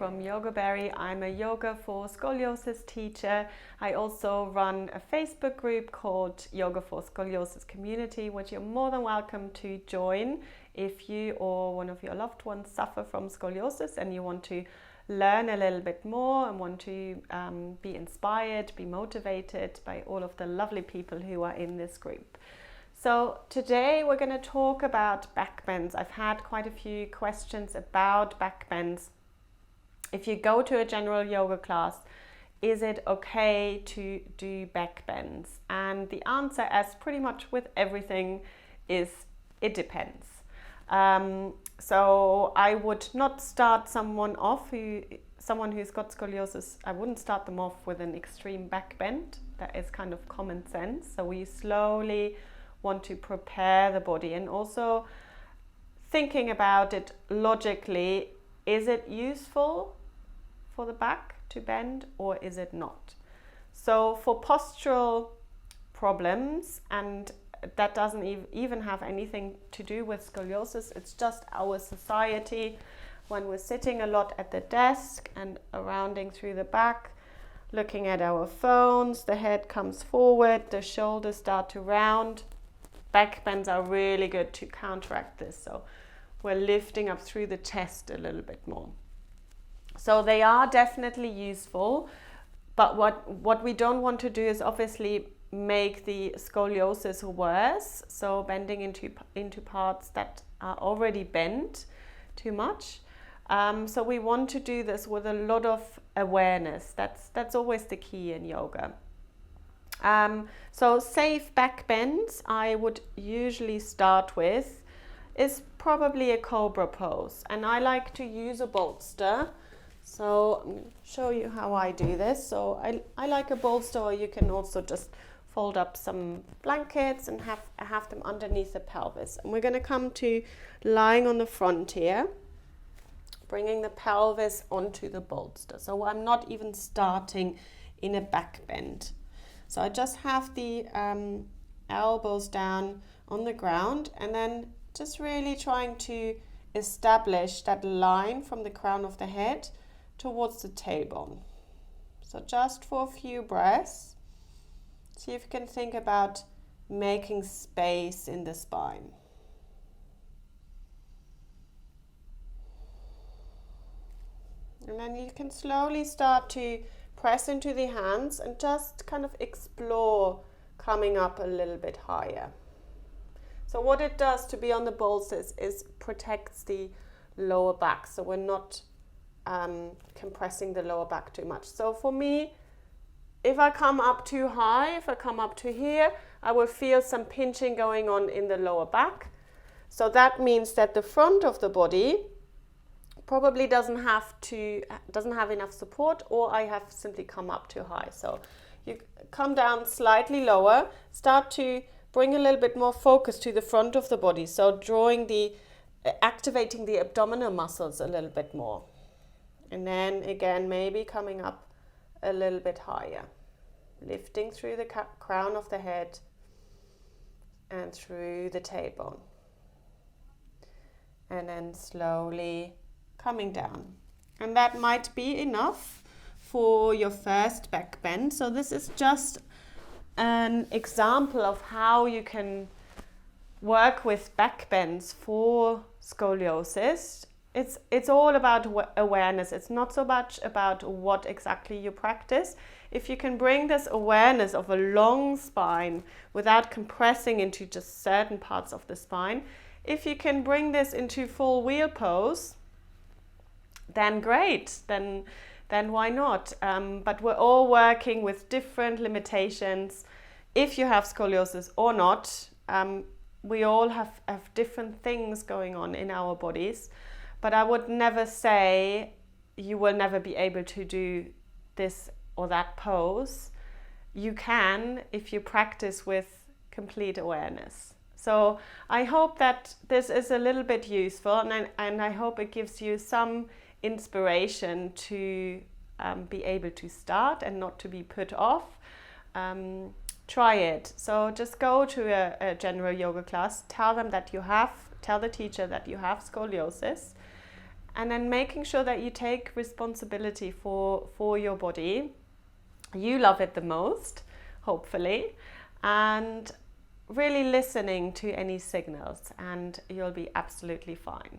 from Yogaberry. I'm a yoga for scoliosis teacher. I also run a Facebook group called Yoga for Scoliosis Community, which you're more than welcome to join if you or one of your loved ones suffer from scoliosis and you want to learn a little bit more and want to be inspired, be motivated by all of the lovely people who are in this group. So today we're going to talk about back bends. I've had quite a few questions about back bends. If you go to a general yoga class, is it okay to do back bends? And the answer, as pretty much with everything, is it depends. So I would not start someone who's got scoliosis, I wouldn't start them off with an extreme back bend. That is kind of common sense. So we slowly want to prepare the body, and also thinking about it logically, is it useful for the back to bend or is it not? So for postural problems, and that doesn't even have anything to do with scoliosis, it's just our society when we're sitting a lot at the desk and rounding through the back, looking at our phones, the head comes forward, the shoulders start to round. Back bends are really good to counteract this. So we're lifting up through the chest a little bit more. So they are definitely useful, but what we don't want to do is obviously make the scoliosis worse. So bending into parts that are already bent too much. So we want to do this with a lot of awareness. That's always the key in yoga. So safe back bends I would usually start with is probably a cobra pose, and I like to use a bolster. So I'm going to show you how I do this. So I like a bolster, or you can also just fold up some blankets and have them underneath the pelvis. And we're going to come to lying on the front here, bringing the pelvis onto the bolster. So I'm not even starting in a back bend. So I just have the elbows down on the ground, and then just really trying to establish that line from the crown of the head towards the tailbone. So just for a few breaths, see if you can think about making space in the spine. And then you can slowly start to press into the hands and just kind of explore coming up a little bit higher. So what it does to be on the bolsters is protects the lower back, so we're not compressing the lower back too much. So for me, if I come up too high, if I come up to here, I will feel some pinching going on in the lower back. So that means that the front of the body probably doesn't have enough support, or I have simply come up too high. So you come down slightly lower, start to bring a little bit more focus to the front of the body. So activating the abdominal muscles a little bit more. And then again, maybe coming up a little bit higher, lifting through the crown of the head and through the tailbone. And then slowly coming down. And that might be enough for your first back bend. So this is just an example of how you can work with back bends for scoliosis. It's all about awareness. It's not so much about what exactly you practice. If you can bring this awareness of a long spine without compressing into just certain parts of the spine, if you can bring this into full wheel pose, then great, then why not? But we're all working with different limitations. If you have scoliosis or not, we all have different things going on in our bodies. But I would never say you will never be able to do this or that pose. You can if you practice with complete awareness. So I hope that this is a little bit useful, and I hope it gives you some inspiration to be able to start and not to be put off. Try it. So just go to a general yoga class, tell the teacher that you have scoliosis, And then making sure that you take responsibility for your body. You love it the most, hopefully, and really listening to any signals, and you'll be absolutely fine.